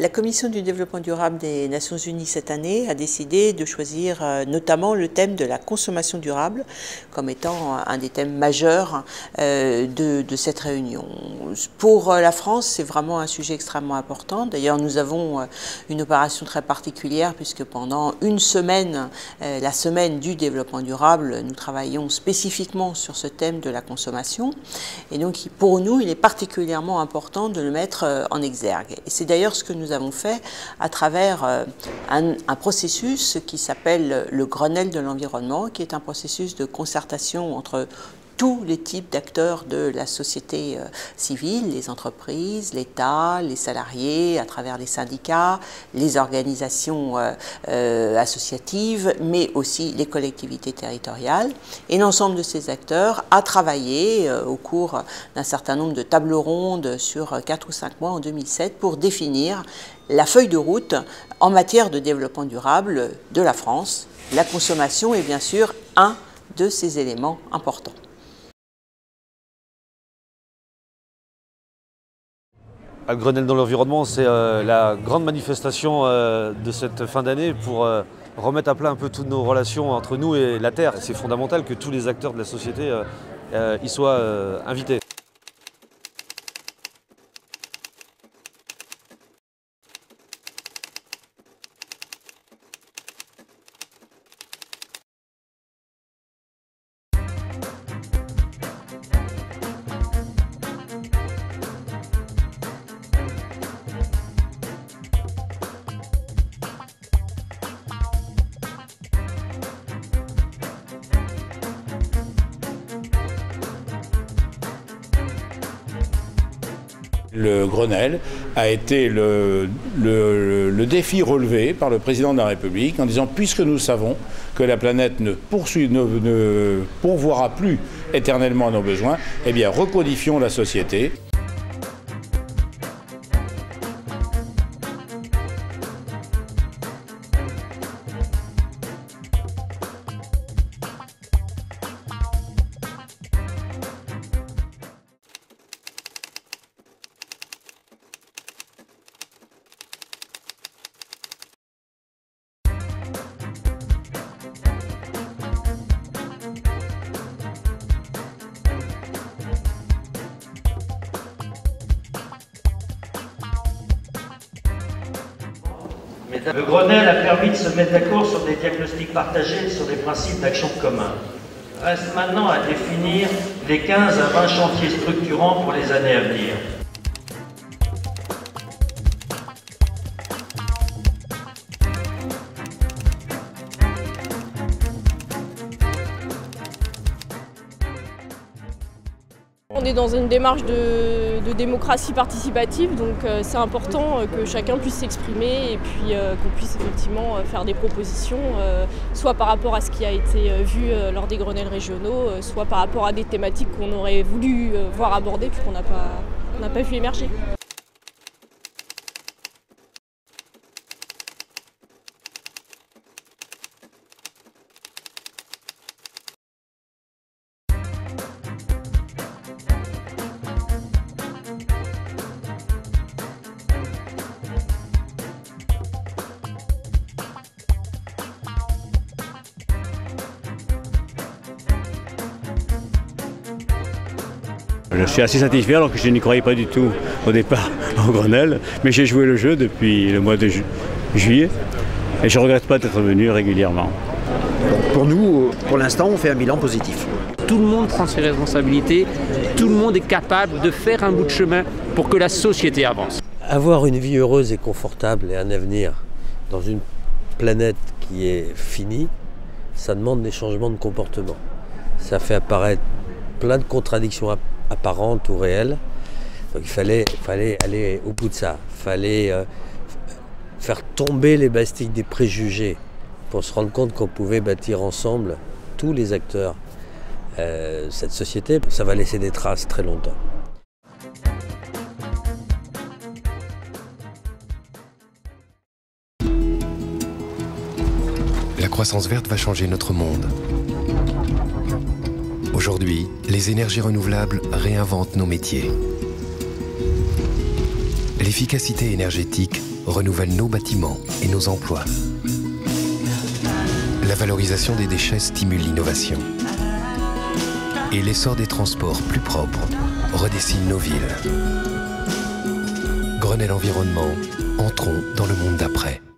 La Commission du développement durable des Nations Unies cette année a décidé de choisir notamment le thème de la consommation durable comme étant un des thèmes majeurs de cette réunion. Pour la France, c'est vraiment un sujet extrêmement important. D'ailleurs, nous avons une opération très particulière puisque pendant une semaine, la semaine du développement durable, nous travaillons spécifiquement sur ce thème de la consommation. Et donc, pour nous, il est particulièrement important de le mettre en exergue. Et c'est d'ailleurs ce que nous avons fait à travers un processus qui s'appelle le Grenelle de l'environnement, qui est un processus de concertation entre tous les types d'acteurs de la société civile, les entreprises, l'État, les salariés, à travers les syndicats, les organisations associatives, mais aussi les collectivités territoriales. Et l'ensemble de ces acteurs a travaillé au cours d'un certain nombre de tables rondes sur 4 ou 5 mois en 2007 pour définir la feuille de route en matière de développement durable de la France. La consommation est bien sûr un de ces éléments importants. Le Grenelle dans l'environnement, c'est la grande manifestation de cette fin d'année pour remettre à plat un peu toutes nos relations entre nous et la Terre. C'est fondamental que tous les acteurs de la société y soient invités. Le Grenelle a été le défi relevé par le président de la République en disant « puisque nous savons que la planète ne pourvoira plus éternellement à nos besoins, eh bien recodifions la société ». Le Grenelle a permis de se mettre d'accord sur des diagnostics partagés et sur des principes d'action communs. Reste maintenant à définir les 15 à 20 chantiers structurants pour les années à venir. On est dans une démarche de démocratie participative, donc c'est important que chacun puisse s'exprimer et puis qu'on puisse effectivement faire des propositions, soit par rapport à ce qui a été vu lors des Grenelles régionaux, soit par rapport à des thématiques qu'on aurait voulu voir abordées puis qu'on n'a pas vu émerger. Je suis assez satisfait alors que je n'y croyais pas du tout au départ au Grenelle, mais j'ai joué le jeu depuis le mois de juillet et je ne regrette pas d'être venu régulièrement. Pour nous, pour l'instant, on fait un bilan positif. Tout le monde prend ses responsabilités, tout le monde est capable de faire un bout de chemin pour que la société avance. Avoir une vie heureuse et confortable et un avenir dans une planète qui est finie, ça demande des changements de comportement. Ça fait apparaître plein de contradictions apparentes ou réelles. Donc il fallait aller au bout de ça. Il fallait faire tomber les bastiques des préjugés pour se rendre compte qu'on pouvait bâtir ensemble, tous les acteurs, cette société. Ça va laisser des traces très longtemps. La croissance verte va changer notre monde. Aujourd'hui, les énergies renouvelables réinventent nos métiers. L'efficacité énergétique renouvelle nos bâtiments et nos emplois. La valorisation des déchets stimule l'innovation. Et l'essor des transports plus propres redessine nos villes. Grenelle Environnement, entrons dans le monde d'après.